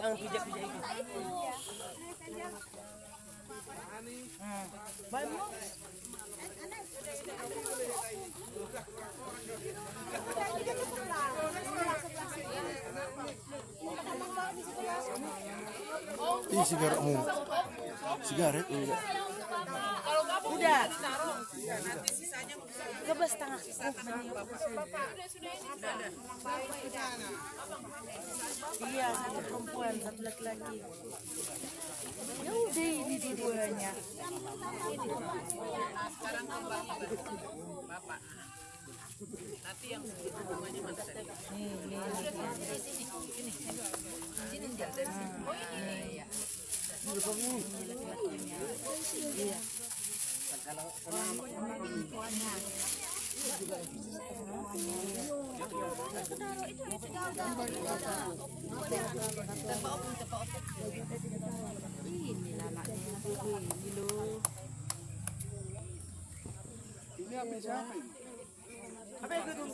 Yang pijak-pijak itu. Ih, sigaret enggak. Udah. Kebas tengah. Iya, satu perempuan, satu laki-laki. Ya udah ini dua-duanya. Sekarang bapak. Nanti yang segitu bunganya mana tadi? Ini enggak dari sini. Oh ini ya. Iya. Ini anaknya. Ini loh. Ini apa siapa ini? Apa itu?